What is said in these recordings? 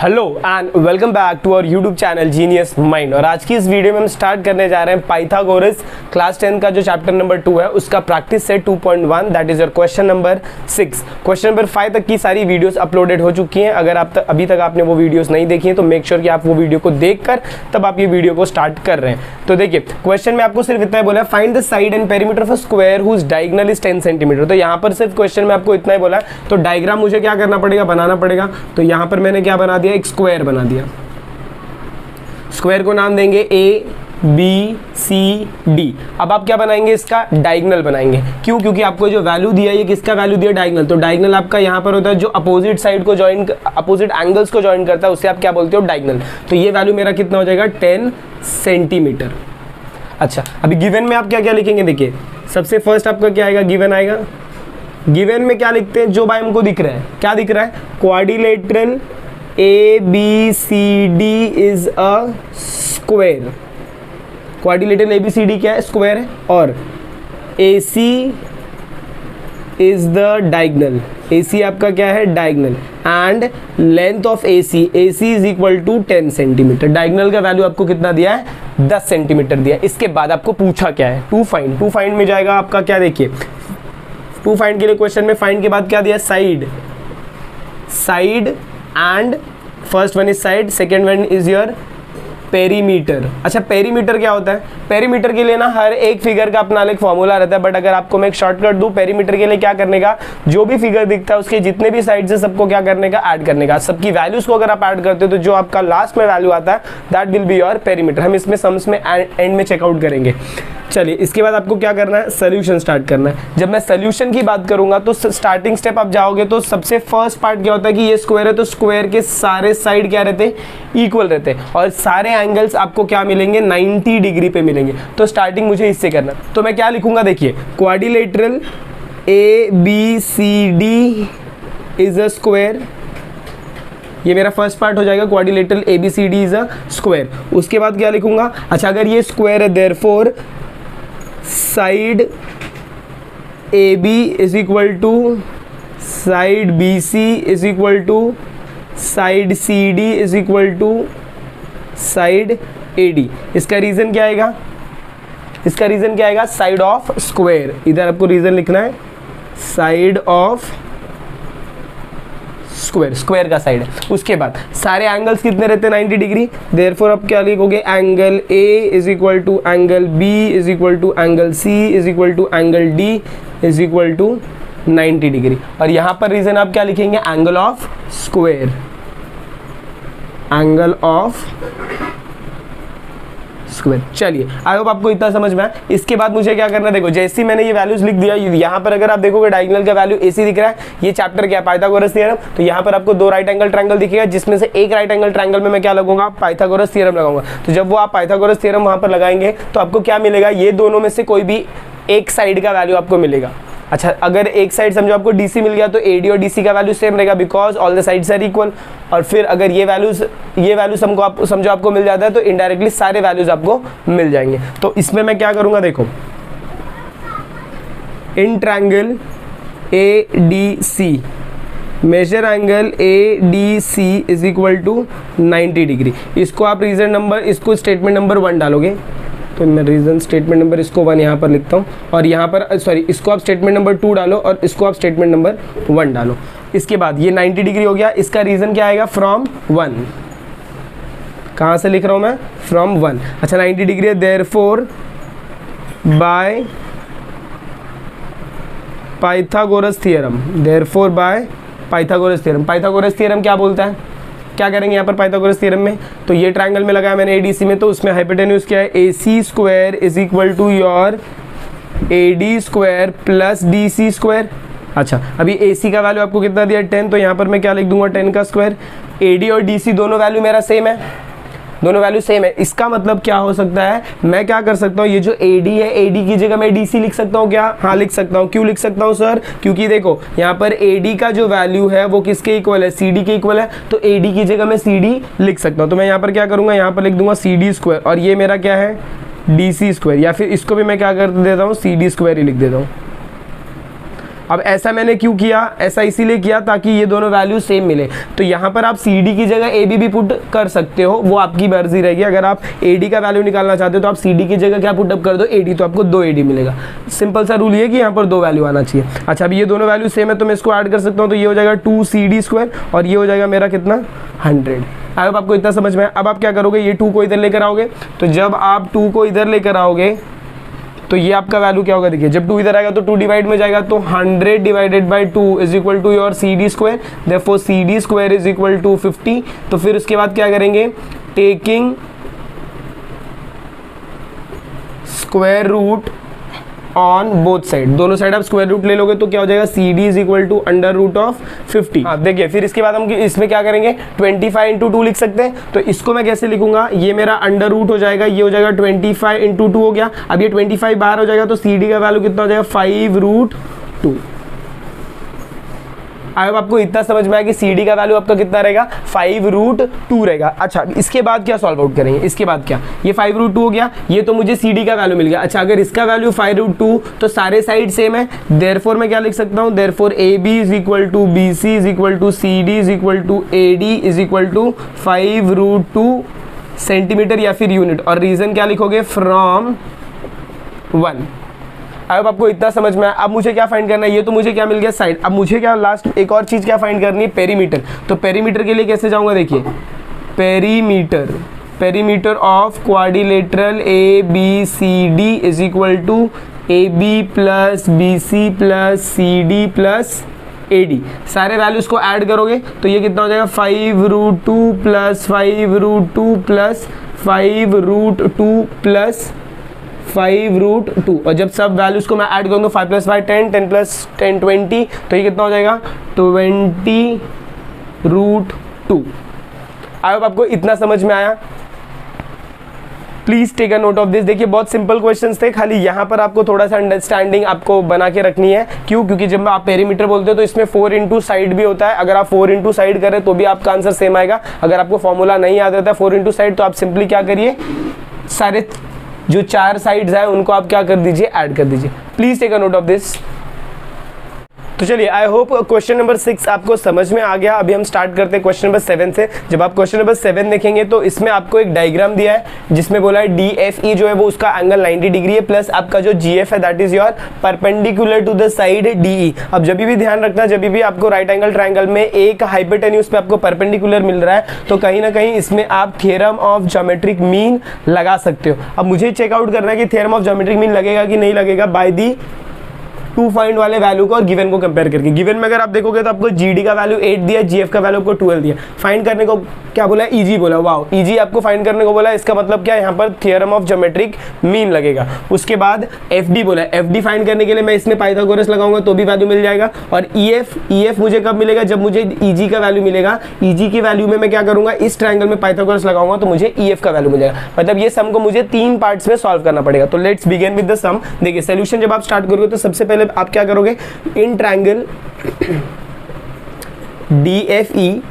Hello and welcome back to our YouTube channel genius mind. और आज की इस वीडियो में हम स्टार्ट करने जा रहे हैं पाइथागोरस क्लास 10 का जो चैप्टर नंबर 2 है उसका practice set 2.1 that is your question number 6। Question number 5 तक की सारी वीडियोस अपलोडेड हो चुकी हैं। अगर आप अभी तक आपने वो वीडियोस नहीं देखी हैं तो मेक श्योर कि आप वो वीडियो को देखकर तब आप ये वीडियो को स्टार्ट कर रहे हैं। तो देखिए क्वेश्चन में आपको सिर्फ इतना ही बोला है, find the side and perimeter of a square whose diagonal is 10 centimetre. तो यहाँ पर सिर्फ क्वेश्चन में आपको इतना ही बोला है, तो डायग्राम मुझे क्या करना पड़ेगा, बनाना पड़ेगा। तो यहाँ पर मैंने क्या बना दिया, एक स्क्वायर बना दिया। स्क्वायर को नाम देंगे ए बी सी डी। अब आप क्या बनाएंगे, इसका डायगोनल बनाएंगे। क्यों? क्योंकि आपको जो वैल्यू दिया है ये किसका वैल्यू दिया, डायगोनल। तो डायगोनल आपका यहाँ पर होता है जो अपोजिट साइड को जॉइन, अपोजिट एंगल्स को जॉइन करता है, उसे आप क्या बोलते हो, डायगोनल। तो ये वैल्यू मेरा कितना हो जाएगा, 10 सेंटीमीटर। अच्छा, अभी गिवन में आप क्या क्या लिखेंगे, देखिए सबसे फर्स्ट आपका क्या आएगा, गिवन आएगा। गिवन में क्या लिखते हैं, जो भाई हमको दिख रहा है, क्या दिख रहा है, quadrilateral ABCD is a square. Quadrilateral ABCD क्या है, स्क्वायर है। और AC is the diagonal. AC आपका क्या है, diagonal. And length of AC is equal to 10 centimetre. Diagonal का वैल्यू आपको कितना दिया है, 10 सेंटीमीटर दिया। इसके बाद आपको पूछा क्या है, टू फाइंड। टू फाइंड में जाएगा आपका क्या, देखिए टू फाइंड के लिए क्वेश्चन में फाइंड के बाद क्या दिया, side. Side and first one is side, second one is your perimeter. अच्छा, पेरीमीटर क्या होता है, पेरीमीटर के लिए ना हर एक फिगर का अपना अलग फॉर्मूला रहता है। बट अगर आपको मैं एक शॉर्टकट दूं, पेरीमीटर के लिए क्या करने का, जो भी फिगर दिखता है उसके जितने भी साइड से सबको क्या करने का, ऐड करने का। सबकी वैल्यूज को अगर आप ऐड करते हो तो जो आपका लास्ट में वैल्यू आता है that will be your perimeter. हम इसमें सम्स में एंड में चेकआउट करेंगे। चलिए, इसके बाद आपको क्या करना है, सोल्यूशन स्टार्ट करना है। जब मैं सोल्यूशन की बात करूंगा तो स्टार्टिंग स्टेप आप जाओगे तो सबसे फर्स्ट पार्ट क्या होता है कि ये स्क्वायर है तो स्क्वायर के सारे साइड क्या रहते हैं, इक्वल रहते हैं। और सारे एंगल्स आपको क्या मिलेंगे, 90 डिग्री पे मिलेंगे। तो स्टार्टिंग मुझे इससे करना। तो मैं क्या लिखूंगा, देखिए quadrilateral ABCD is a square. ये मेरा फर्स्ट पार्ट हो जाएगा, quadrilateral ABCD is a square. उसके बाद क्या लिखूंगा, अच्छा अगर ये स्क्वायर है therefore side AB is equal to side BC is equal to side CD is equal to side AD। इसका रीजन क्या आएगा, इसका रीजन क्या आएगा, साइड ऑफ स्क्वायर। इधर आपको रीजन लिखना है, साइड ऑफ स्क्वायर, स्क्वायर का साइड है। उसके बाद सारे एंगल्स कितने रहते हैं, 90 डिग्री। देयरफॉर आप क्या लिखोगे, angle A is equal to angle B is equal to angle C is equal to angle D is equal to 90 degree. और यहाँ पर रीजन आप क्या लिखेंगे, angle of square, angle of square. चलिए, आई होप आपको इतना समझ में आया। इसके बाद मुझे क्या करना है, देखो जैसे ही मैंने ये वैल्यूज लिख दिया, यहाँ पर अगर आप देखोगे डायगोनल का वैल्यू AC दिख रहा है। ये चैप्टर क्या है, पाइथागोरस थ्योरम। तो यहाँ पर आपको दो राइट एंगल ट्रायंगल दिखेगा, जिसमें से एक राइट एंगल ट्रायंगल में मैं क्या लगाऊंगा, पाइथागोरस थ्योरम लगाऊंगा। तो जब वो आप पाइथागोरस थ्योरम वहां पर लगाएंगे तो आपको क्या मिलेगा, ये दोनों में से कोई भी एक साइड का वैल्यू आपको मिलेगा। अच्छा, अगर एक साइड समझो आपको DC मिल गया तो AD और DC का वैल्यू सेम रहेगा, because all the sides are equal. और फिर अगर ये वैल्यूज हमको आप समझो आपको मिल जाता है तो इनडायरेक्टली सारे वैल्यूज आपको मिल जाएंगे। तो इसमें मैं क्या करूंगा, देखो in triangle ADC major angle ADC is equal to 90 degree. इसको आप रीजन नंबर, इसको स्टेटमेंट नंबर 1 डालोगे। तो मैं रीजन स्टेटमेंट नंबर इसको 1 यहाँ पर लिखता हूँ, और यहाँ पर सॉरी इसको आप स्टेटमेंट नंबर 2 डालो और इसको आप स्टेटमेंट नंबर 1 डालो। इसके बाद ये 90 डिग्री हो गया। इसका रीजन क्या आएगा, फ्रॉम 1। कहाँ से लिख रहा हूँ मैं, फ्रॉम 1। अच्छा, 90 डिग्री है, therefore by Pythagoras theorem, therefore by Pythagoras theorem. Pythagoras theorem क्या बोलता है, क्या करेंगे यहाँ पर पाइथागोरस थ्योरम में, तो ये ट्रायंगल में लगाया मैंने ADC में, तो उसमें हाइपोटेन्यूज क्या है, AC square is equal to your AD square plus DC square. अच्छा, अभी AC का वैल्यू आपको कितना दिया, 10। तो यहाँ पर मैं क्या लिख दूंगा, 10 का स्क्वायर। AD और DC दोनों वैल्यू मेरा सेम है, दोनों वैल्यू सेम है। इसका मतलब क्या हो सकता है, मैं क्या कर सकता हूँ, ये जो AD है, AD की जगह मैं DC लिख सकता हूँ क्या, हाँ लिख सकता हूँ। क्यों लिख सकता हूँ सर, क्योंकि देखो यहाँ पर AD का जो वैल्यू है वो किसके इक्वल है, CD के इक्वल है। तो AD की जगह मैं CD लिख सकता हूँ। तो मैं यहाँ पर क्या करूँगा, यहाँ पर लिख दूंगा CD स्क्वायर, और ये मेरा क्या है, DC स्क्वायर। या फिर इसको भी मैं क्या कर देता हूँ, CD स्क्वायर ही लिख देता हूँ। अब ऐसा मैंने क्यों किया, ऐसा इसीलिए किया ताकि ये दोनों वैल्यू सेम मिले। तो यहाँ पर आप सी डी की जगह ए बी भी पुट कर सकते हो, वो आपकी मर्जी रहेगी। अगर आप ए डी का वैल्यू निकालना चाहते हो तो आप सी डी की जगह क्या पुटअप कर दो, ए डी, तो आपको 2 ए डी मिलेगा। सिंपल सा रूल ये कि यहाँ पर 2 वैल्यू आना चाहिए। अच्छा, अब ये दोनों वैल्यू सेम है तो मैं इसको ऐड कर सकता हूँ, तो ये हो जाएगा 2CD² और ये हो जाएगा मेरा कितना 100। अब आपको इतना समझ में। अब आप क्या करोगे, ये 2 को इधर लेकर आओगे, तो जब आप 2 को इधर लेकर आओगे तो ये आपका वैल्यू क्या होगा, देखिए जब 2 इधर आएगा तो 2 डिवाइड में जाएगा, तो 100 divided by 2 is equal to your CD², therefore CD² is equal to 50। तो फिर उसके बाद क्या करेंगे, taking square root on both side, दोनों साइड आप स्क्वायर रूट ले लोगे तो क्या हो जाएगा, CD is equal to under root of 50। हाँ देखिए, फिर इसके बाद हम इसमें क्या करेंगे, 25 इंटू 2 लिख सकते हैं। तो इसको मैं कैसे लिखूंगा, ये मेरा अंडर रूट हो जाएगा, ये हो जाएगा 25 इंटू 2 हो गया। अब ये 25 बाहर हो जाएगा तो CD का वैल्यू कितना हो जाएगा, 5√2। अब आपको इतना समझ में आया कि CD का वैल्यू आपका कितना रहेगा, 5√2 रहेगा। अच्छा, इसके बाद क्या सॉल्व आउट करेंगे, इसके बाद क्या, ये 5√2 हो गया, ये तो मुझे CD का वैल्यू मिल गया। अच्छा, अगर इसका वैल्यू 5√2 तो सारे साइड सेम है, देयरफॉर मैं क्या लिख सकता हूँ, therefore AB is equal to BC is equal to CD is equal to AD is equal to 5√2 centimetre या फिर यूनिट। और रीजन क्या लिखोगे, फ्रॉम 1। अब आपको इतना समझ में आया। अब मुझे क्या फाइंड करना है, ये तो मुझे क्या मिल गया, साइड। अब मुझे क्या लास्ट एक और चीज़ क्या फाइंड करनी है, पेरीमीटर। तो पेरीमीटर के लिए कैसे जाऊंगा, देखिए perimeter of quadrilateral ABCD is equal to AB plus BC plus CD plus AD। सारे वैल्यूज को ऐड करोगे तो ये कितना हो जाएगा, 5√2 प्लस 5√2 प्लस 5√2 प्लस 5√2। और जब सब वैल्यूज को मैं ऐड करूँगा, 5 + 5 10, 10 + 10 20, तो ये कितना हो जाएगा, 20√2। अब आपको इतना समझ में आया, please take a note of this. देखिए बहुत सिंपल क्वेश्चंस थे, खाली यहाँ पर आपको थोड़ा सा अंडरस्टैंडिंग आपको बना के रखनी है। क्यों, क्योंकि जब आप पेरीमीटर बोलते हो तो इसमें 4 इंटू साइड भी होता है। अगर आप 4 इंटू साइड करें तो भी आपका आंसर सेम आएगा। अगर आपको फॉर्मूला नहीं याद रहता 4 इंटू साइड, तो आप सिंपली क्या करिए, सारे जो 4 साइड्स है उनको आप क्या कर दीजिए, ऐड कर दीजिए। Please take a note of this. तो चलिए, आई होप क्वेश्चन नंबर 6 आपको समझ में आ गया। अभी हम स्टार्ट करते हैं क्वेश्चन नंबर 7 से। जब आप क्वेश्चन नंबर 7 देखेंगे तो इसमें आपको एक डायग्राम दिया है जिसमें बोला है DFE जो है वो उसका एंगल 90 डिग्री है, प्लस आपका जो GF है that is your perpendicular to the side DE। अब जब भी ध्यान रखना, जब भी आपको राइट एंगल ट्रायंगल में एक हाइपोटेन्यूज पे आपको परपेंडिकुलर मिल रहा है तो कहीं ना कहीं इसमें आप थ्योरम ऑफ ज्योमेट्रिक मीन लगा सकते हो। अब मुझे चेकआउट करना है कि थ्योरम ऑफ ज्योमेट्रिक मीन लगेगा कि नहीं लगेगा बाय दी 2 पॉइंट वाले वैल्यू को और गिवन को कंपेयर करके। गिवन में अगर आप देखोगे तो आपको GD का वैल्यू 8 दिया, GF का वैल्यू आपको 12 दिया। फाइंड करने को क्या बोला, EG बोला। वाओ, EG आपको फाइंड करने को बोला, इसका मतलब क्या, यहाँ पर थ्योरम ऑफ ज्योमेट्रिक मीन लगेगा। उसके बाद FD बोला, FD फाइंड करने के लिए मैं इसमें पाइथागोरस लगाऊंगा तो भी वैल्यू मिल जाएगा। और EF मुझे कब मिलेगा, जब मुझे EG का वैल्यू मिलेगा। EG की वैल्यू में मैं क्या करूंगा, इस ट्रायंगल में पाइथागोरस लगाऊंगा तो मुझे EF का वैल्यू मिलेगा। मतलब ये सम को मुझे 3 पार्ट्स में सॉल्व करना पड़ेगा। तो लेट्स बिगिन विद द सम। देखिए सोल्यूशन जब आप स्टार्ट करोगे तो सबसे पहले आप क्या करोगे, in triangle DFE,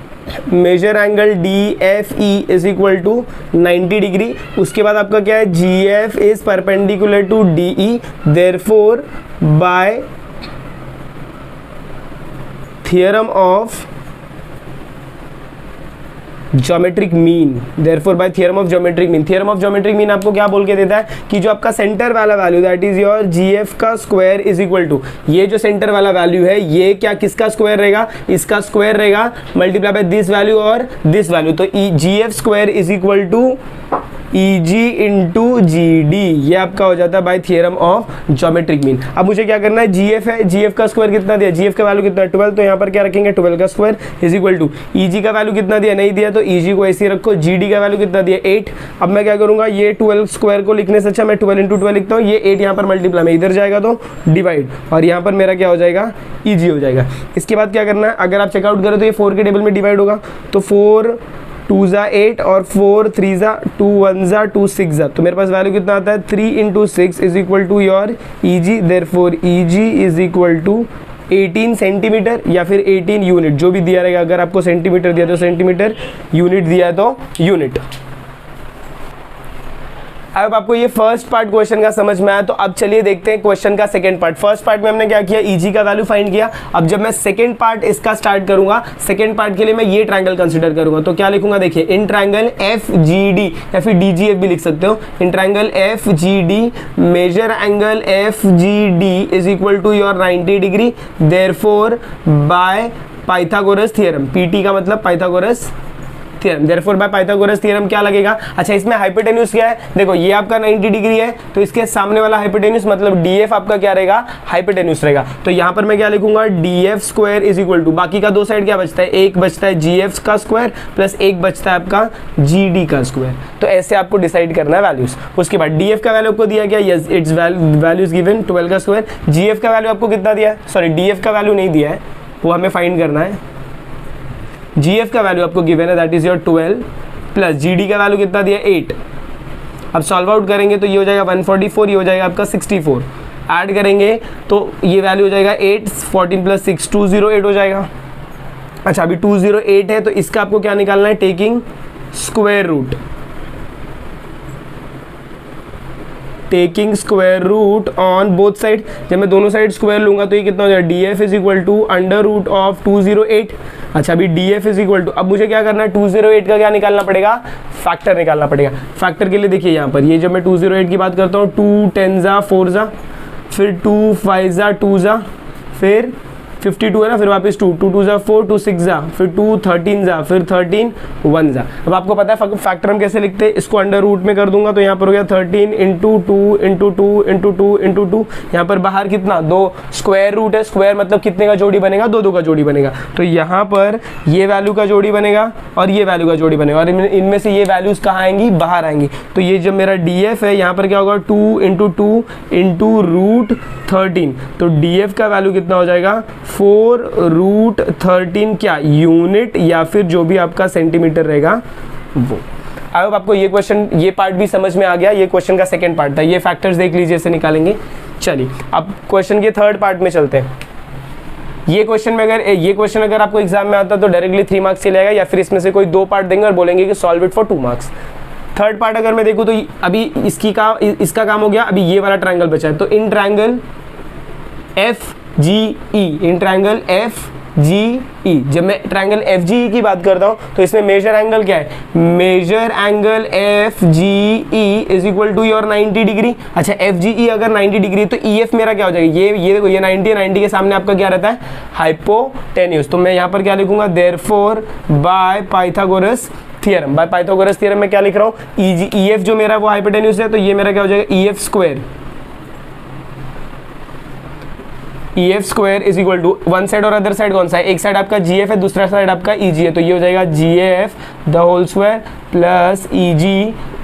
major angle DFE is equal to 90 degree. उसके बाद आपका क्या है, GF is perpendicular to DE, therefore by theorem of geometric mean, therefore by theorem of geometric mean. Theorem of geometric mean आपको क्या बोल के देता है कि जो आपका सेंटर वाला value that is your GF का स्क्वायर इज इक्वल टू, ये जो सेंटर वाला वैल्यू है ये क्या किसका स्क्वायर रहेगा, इसका स्क्वायर रहेगा मल्टीप्लाई बाय दिस वैल्यू और दिस वैल्यू। तो GF square is equal to EG into GD, ये आपका हो जाता है by theorem of geometric mean. अब मुझे क्या करना है, GF है, GF का स्क्वायर कितना दिया, GF का वैल्यू कितना है 12, तो यहाँ पर क्या रखेंगे 12 का square is equal to EG का वैल्यू कितना दिया, नहीं दिया तो EG को ऐसे ही रखो। GD का वैल्यू कितना दिया 8। अब मैं क्या करूँगा, ये 12 स्क्वायर को लिखने से अच्छा मैं 12 इंटू 12 लिखता हूँ, ये 8 यहाँ पर मल्टीप्लाई में इधर जाएगा तो डिवाइड, और यहाँ पर मेरा क्या हो जाएगा, EG हो जाएगा। इसके बाद क्या करना है, अगर आप चेकआउट करो तो ये 4 के टेबल में डिवाइड होगा, तो 4 2 ज़ा 8 और 4 3 ज़ा 2 1 ज़ा 2 6 ज़ा, तो मेरे पास वैल्यू कितना आता है 3 into 6 is equal to your EG, therefore EG is equal to 18 centimetre या फिर 18 यूनिट, जो भी दिया रहेगा। अगर आपको सेंटीमीटर दिया तो सेंटीमीटर, यूनिट दिया तो यूनिट। अब आपको ये फर्स्ट पार्ट क्वेश्चन का समझ में आया, तो अब चलिए देखते हैं क्वेश्चन का सेकंड पार्ट। फर्स्ट पार्ट में हमने क्या किया, ईजी का वैल्यू फाइंड किया। अब जब मैं सेकंड पार्ट इसका स्टार्ट करूंगा, सेकंड पार्ट के लिए मैं ये ट्रायंगल कंसीडर करूंगा, तो क्या लिखूंगा, देखिए in triangle F G D, या फिर DGF भी लिख सकते हो। In triangle F G D major angle F G D is equal to your 90 degree, therefore by Pythagoras theorem. PT का मतलब Pythagoras theorem, therefore by Pythagoras theorem क्या लगेगा। अच्छा, इसमें हाइपोटेन्यूज क्या है, देखो ये आपका 90 डिग्री है, तो इसके सामने वाला हाइपोटेन्यूज मतलब DF आपका क्या रहेगा, हाइपोटेन्यूज रहेगा। तो यहाँ पर मैं क्या लिखूंगा, DF square is equal to, बाकी का दो साइड क्या बचता है, एक बचता है GF का स्क्वायर प्लस एक बचता है आपका GD का स्क्वायर। तो ऐसे आपको डिसाइड करना है वैल्यूज। उसके बाद DF का वैल्यू आपको दिया गया, यस इट्स वैल्यूज गिवन 12 का स्क्वायर। GF का वैल्यू आपको कितना दिया है, सॉरी DF का वैल्यू नहीं दिया है, वो हमें फाइंड करना है। GF का वैल्यू आपको गिवन है, that is your 12 plus GD का वैल्यू कितना दिया, 8। अब सॉल्व आउट करेंगे तो ये हो जाएगा 144, ये हो जाएगा आपका 64। ऐड करेंगे तो ये वैल्यू हो जाएगा 8, 14 प्लस 6 208 हो जाएगा। अच्छा, अभी 208 है, तो इसका आपको क्या निकालना है, taking square root. Taking square root on both side. जब मैं दोनों साइड स्क्वायर लूंगा तो ये कितना हो जाएगा, DF is equal to under root of 208। अच्छा, अभी DF इज इक्वल टू, अब मुझे क्या करना है, 208 का क्या निकालना पड़ेगा, फैक्टर निकालना पड़ेगा। फैक्टर के लिए देखिए यहाँ पर, ये जब मैं 208 की बात करता हूँ, 2 10 जा 4 जा, फिर 2 5 जा 2 जा, फिर 52 है ना, फिर वापस 2 2 2 जा 4, 2 6 जा, फिर 2 13 जा, फिर 13 1 जा। अब आपको पता है फैक्टर हम कैसे लिखते हैं, इसको अंडर रूट में कर दूंगा तो यहाँ पर हो गया 13 इंटू 2 इंटू 2 इंटू 2 इंटू 2। यहाँ पर बाहर कितना, 2 स्क्वायर रूट है, स्क्वायर मतलब कितने का जोड़ी बनेगा, 2 2 का जोड़ी बनेगा। तो यहाँ पर ये वैल्यू का जोड़ी बनेगा और ये वैल्यू का जोड़ी बनेगा, और इनमें से ये वैल्यूज कहाँ आएंगी, बाहर आएंगी। तो ये जब मेरा DF है, यहाँ पर क्या होगा, 2 इंटू 2 इंटू रूट 13। तो DF का वैल्यू कितना हो जाएगा, 4 रूट 13 क्या यूनिट, या फिर जो भी आपका सेंटीमीटर रहेगा वो। अब आपको ये क्वेश्चन, ये पार्ट भी समझ में आ गया। ये क्वेश्चन का सेकंड पार्ट था, ये फैक्टर्स देख लीजिए, ऐसे निकालेंगे। चलिए अब क्वेश्चन के थर्ड पार्ट में चलते हैं। ये क्वेश्चन अगर आपको एग्जाम में आता तो डायरेक्टली 3 मार्क्स चलेगा, या फिर इसमें से कोई 2 पार्ट देंगे और बोलेंगे कि solve it for 2 marks. Third part अगर मैं देखूँ तो अभी इसका काम हो गया, अभी ये वाला ट्रायंगल बचा है। तो in triangle FGE, in triangle FGE, जब मैं ट्रायंगल FGE की बात करता हूँ तो इसमें मेजर एंगल क्या है, major angle FGE is equal to your 90 degree. अच्छा, FGE अगर 90 डिग्री तो EF मेरा क्या हो जाएगा, ये देखो, ये 90 के सामने आपका क्या रहता है, हाइपोटेन्यूज। तो मैं यहाँ पर क्या लिखूंगा, therefore by Pythagoras theorem. Bye Pythagoras theorem में क्या लिख रहा हूँ, EF जो मेरा वो हाइपोटेन्यूज है, तो ये मेरा क्या हो जाएगा, EF square. EF square is equal to, one side और अदर साइड कौन सा है, एक साइड आपका GF है, दूसरा साइड आपका EG है, तो ये हो जाएगा GF the whole square plus EG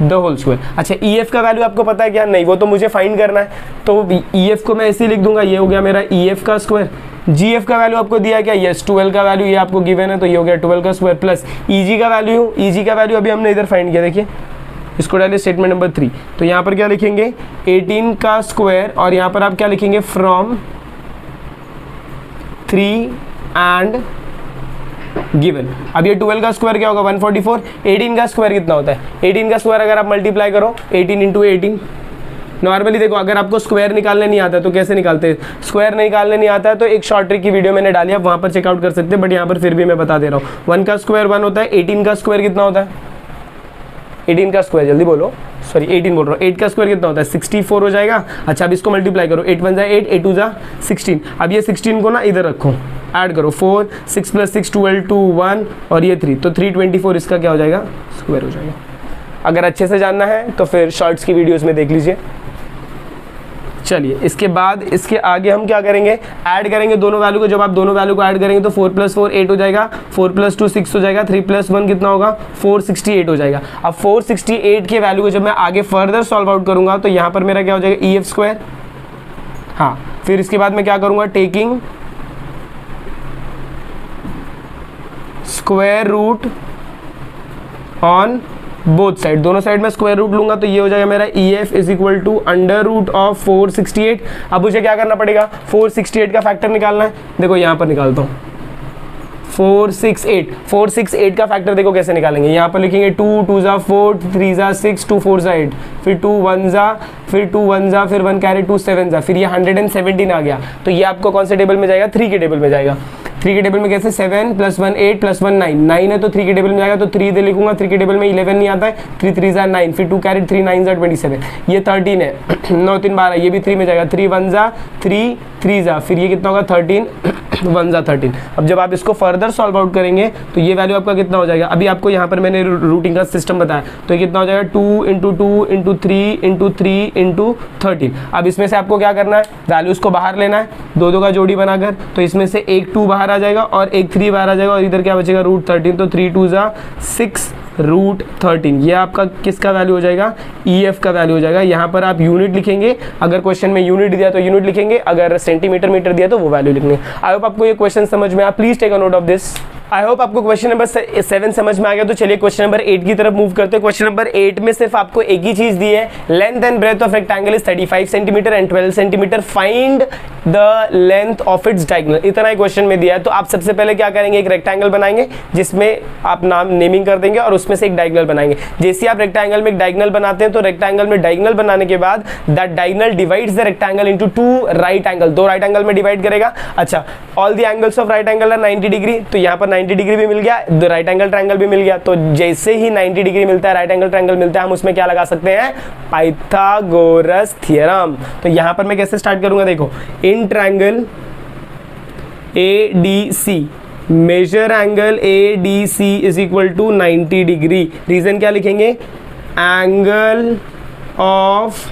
the whole square. अच्छा, EF का वैल्यू आपको पता है क्या, नहीं, वो तो मुझे फाइंड करना है, तो EF को मैं ऐसे लिख दूंगा, ये हो गया मेरा EF का स्क्वायर। GF का वैल्यू आपको दिया क्या, यस 12 का वैल्यू ये आपको गिवन है, तो ये हो गया 12 का स्क्वायर प्लस EG का वैल्यू अभी हमने इधर फाइंड किया, देखिए इसको डालिए स्टेटमेंट नंबर 3। तो यहाँ पर क्या लिखेंगे, 18 का स्क्वायर, और यहाँ पर आप क्या लिखेंगे, फ्रॉम 3 एंड गिवन। अब ये 12 का स्क्वायर क्या होगा, 144। 18 का स्क्वायर कितना होता है, 18 का स्क्वायर अगर आप मल्टीप्लाई करो 18 इंटू 18, नॉर्मली देखो अगर आपको स्क्वायर निकालने नहीं आता है तो कैसे निकालते हैं, स्क्वायर निकालने नहीं आता है तो एक शॉर्ट ट्रिक की वीडियो मैंने डाली, आप वहाँ पर चेकआउट कर सकते हैं, बट यहाँ पर फिर भी मैं बता दे रहा हूँ। 1 का स्क्वायर 1 होता है, 18 का स्क्वायर कितना होता है, 18 का स्क्वायर, जल्दी बोलो, सॉरी 18 बोल रहा हूँ, 8 का स्क्वायर कितना होता है, 64 हो जाएगा। अच्छा, अब इसको मल्टीप्लाई करो, 8 1 जा 8, 8 2 जा 16। अब ये 16 को ना इधर रखो, ऐड करो, 4 6 प्लस 6 12 2 1 और ये 3, तो 324 इसका क्या हो जाएगा, स्क्वायर हो जाएगा। अगर अच्छे से जानना है तो फिर शॉर्ट्स की वीडियोज़ में देख लीजिए। चलिए, इसके बाद इसके आगे हम क्या करेंगे, ऐड करेंगे दोनों वैल्यू को। जब आप दोनों वैल्यू को ऐड करेंगे तो 4 + 4 8 हो जाएगा, 4 + 2 6 हो जाएगा, 3 + 1 कितना होगा, 468 हो जाएगा। अब 468 के वैल्यू को जब मैं आगे फर्दर सॉल्व आउट करूंगा तो यहाँ पर मेरा क्या हो जाएगा, EF स्क्वायर। हाँ, फिर इसके बाद मैं क्या करूंगा, taking square root on both side, दोनों साइड में स्क्वायर रूट लूंगा तो ये हो जाएगा मेरा EF is equal to under root of 468। अब मुझे क्या करना पड़ेगा, 468 का फैक्टर निकालना है। देखो यहाँ पर निकालता हूँ, 4 6 8, 4 6 8 का फैक्टर देखो कैसे निकालेंगे। यहाँ पर लिखेंगे 2 2 ज़ा 4, 3 ज़ा 6, 2 4 ज़ा 8, फिर 2 1 ज़ा, फिर 2 1 ज़ा, फिर 1 कैरी 2 7 ज़ा, फिर ये 117 आ गया। तो ये आपको कौन से टेबल में जाएगा? 3 के टेबल में जाएगा। 3 के टेबल में कैसे? 7 + 1 8 + 1 9, 9 है तो 3 के टेबल में जाएगा, तो 3 दे लिखूंगा। 3 के टेबल में 11 नहीं आता है, 3 3 ज़ा 9, फिर 2 कैरी 3 9 ज़ा 27, ये 13 है। 9 3 12, ये भी 3 में जाएगा। 3 1 ज़ा 3, 3 ज़ा, फिर ये कितना होगा? 13 1 ज़ा 13। अब जब आप इसको फर्दर सॉल्व आउट करेंगे तो ये वैल्यू आपका कितना हो जाएगा? अभी आपको यहाँ पर मैंने रूटिंग का सिस्टम बताया, तो ये कितना हो जाएगा? 2 × 2 × 3 × 3 × 13। अब इसमें से आपको क्या करना है? वैल्यूज़ को बाहर लेना है, दो दो का जोड़ी बनाकर। तो इसमें से एक 2 बाहर आ जाएगा और एक 3 बाहर आ जाएगा, और इधर क्या बचेगा? √13। तो 3 2 ज़ा 6 √13, ये आपका किसका वैल्यू हो जाएगा? EF का वैल्यू हो जाएगा। यहाँ पर आप यूनिट लिखेंगे, अगर क्वेश्चन में यूनिट दिया तो यूनिट लिखेंगे, अगर सेंटीमीटर मीटर दिया तो वो वैल्यू लिखेंगे। आई होप आपको ये क्वेश्चन समझ में आया। Please take a note of this. I hope आपको क्वेश्चन नंबर 7 समझ में आ गया। तो चलिए क्वेश्चन नंबर 8 की तरफ मूव करते हैं। क्वेश्चन नंबर 8 में सिर्फ आपको एक ही चीज दी है, length and breadth of rectangle is 35 centimetre and 12 centimetre, find the length of its diagonal. इतना ही क्वेश्चन में दिया है। तो आप सबसे पहले क्या करेंगे? एक रेक्टेंगल बनाएंगे जिसमें आप नाम नेमिंग कर देंगे और उसमें से एक डायगोनल बनाएंगे। जैसे आप रेक्टेंगल में एक डायगोनल बनाते हैं तो रेक्टेंगल में डायगोनल बनाने के बाद that diagonal divides the rectangle into 2 right angle, 2 right angle में डिवाइड करेगा। अच्छा, all the angles of right angle are 90 degree, तो यहाँ पर 90 डिग्री भी मिल गया, राइट एंगल ट्रायंगल भी मिल गया। तो जैसे ही 90 डिग्री मिलता है, राइट एंगल ट्रायंगल मिलता है, हम उसमें क्या लगा सकते हैं? Pythagoras theorem. तो यहां पर मैं कैसे स्टार्ट करूंगा? देखो, in triangle ADC major angle ADC is equal to 90 degree. Reason क्या लिखेंगे? Angle of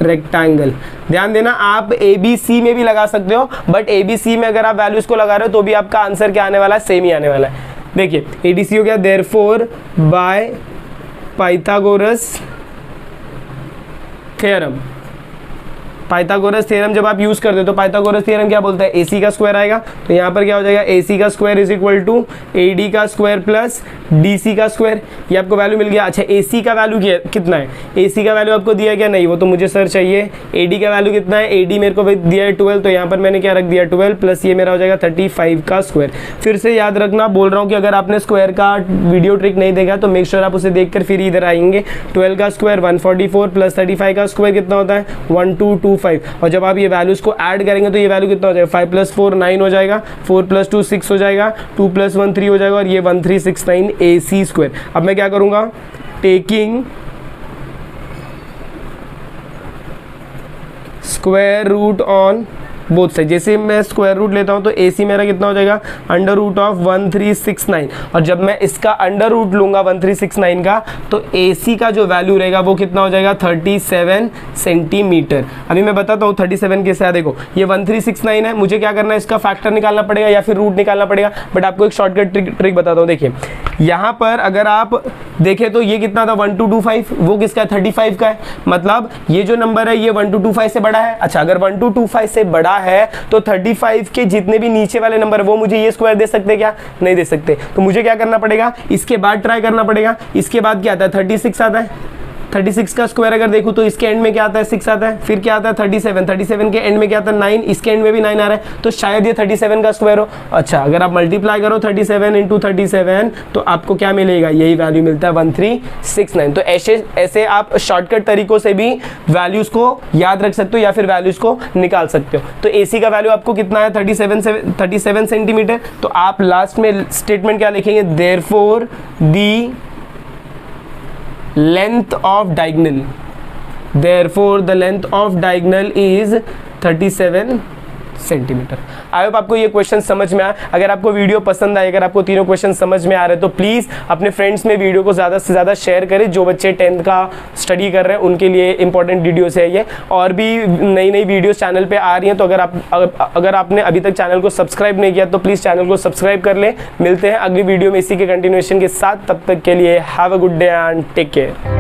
rectangle. ध्यान देना, आप ABC में भी लगा सकते हो, बट ABC में अगर आप वैल्यूज को लगा रहे हो तो भी आपका आंसर क्या आने वाला है? सेम ही आने वाला है। देखिए, ADC हो गया therefore by Pythagoras theorem. Pythagoras theorem जब आप यूज करते हो तो पाइथागोरस थ्योरम क्या बोलता है? AC का स्क्वायर आएगा। तो यहाँ पर क्या हो जाएगा? AC का square is equal to AD का स्क्वायर प्लस DC का स्क्वायर। ये आपको वैल्यू मिल गया। अच्छा, AC का वैल्यू कितना है? AC का वैल्यू आपको दिया क्या? नहीं, वो तो मुझे सर चाहिए। AD का वैल्यू कितना है? AD मेरे को दिया है 12, तो यहाँ पर मैंने क्या रख दिया? 12 प्लस ये मेरा हो जाएगा 35 का स्क्वायर। फिर से याद रखना, बोल रहा हूँ कि अगर आपने स्क्वायर का वीडियो ट्रिक नहीं देखा तो मेक श्योर आप उसे देखकर फिर इधर आएंगे। 12 का स्क्वायर 144 प्लस 35 का स्क्वायर कितना होता है? 1225। और जब आप ये वैल्यूज को ऐड करेंगे तो ये वैल्यू कितना हो जाएगा? 5 + 4 9 हो जाएगा, 4 + 2 6 हो जाएगा, 2 + 1 3 हो जाएगा, और ये 1369 AC स्क्वायर। अब मैं क्या करूंगा? Taking square root on both side. जैसे मैं स्क्वायर रूट लेता हूं तो AC मेरा कितना हो जाएगा? √1369। और जब मैं इसका अंडर रूट लूंगा 1369 का, तो AC का जो वैल्यू रहेगा वो कितना हो जाएगा? 37 सेंटीमीटर। अभी मैं बताता हूँ 37 कैसे है। देखो, ये 1369 है, मुझे क्या करना है? इसका फैक्टर निकालना पड़ेगा या फिर रूट निकालना पड़ेगा, बट आपको एक शॉर्टकट ट्रिक बताता हूँ। देखिए, यहाँ पर अगर आप देखें तो ये कितना था? 1225, वो किसका है? 35 का है। मतलब ये जो नंबर है ये 1225 से बड़ा है। अच्छा, अगर 1225 से बड़ा है तो 35 के जितने भी नीचे वाले नंबर वो मुझे ये स्क्वायर दे सकते क्या? नहीं दे सकते। तो मुझे क्या करना पड़ेगा? इसके बाद ट्राई करना पड़ेगा। इसके बाद क्या आता है? 36 आता है। 36 का स्क्वायर अगर देखूं तो इसके एंड में क्या आता है? 6 आता है। फिर क्या आता है? 37। 37 के एंड में क्या आता है? 9। इसके एंड में भी 9 आ रहा है, तो शायद ये 37 का स्क्वायर हो। अच्छा, अगर आप मल्टीप्लाई करो 37 × 37 तो आपको क्या मिलेगा? यही वैल्यू मिलता है 1369। तो ऐसे आप शॉर्टकट तरीकों से भी वैल्यूज को याद रख सकते हो या फिर वैल्यूज को निकाल सकते हो। तो AC का वैल्यू आपको कितना है? 37 सेंटीमीटर। तो आप लास्ट में स्टेटमेंट क्या लिखेंगे? Therefore the length of diagonal, therefore the length of diagonal is 37 centimetre. I hope आपको ये क्वेश्चन समझ में आया। अगर आपको वीडियो पसंद आए, अगर आपको तीनों क्वेश्चन समझ में आ रहे हैं तो प्लीज़ अपने फ्रेंड्स में वीडियो को ज़्यादा से ज़्यादा शेयर करें। जो बच्चे 10th का स्टडी कर रहे हैं उनके लिए इंपॉर्टेंट वीडियोस है ये। और भी नई नई वीडियोस चैनल पे आ रही हैं, तो अगर आपने अभी तक चैनल को सब्सक्राइब नहीं किया तो प्लीज़ चैनल को सब्सक्राइब कर लें। मिलते हैं अगली वीडियो में इसी के कंटिन्यूएशन के साथ। तब तक के लिए have a good day and take care.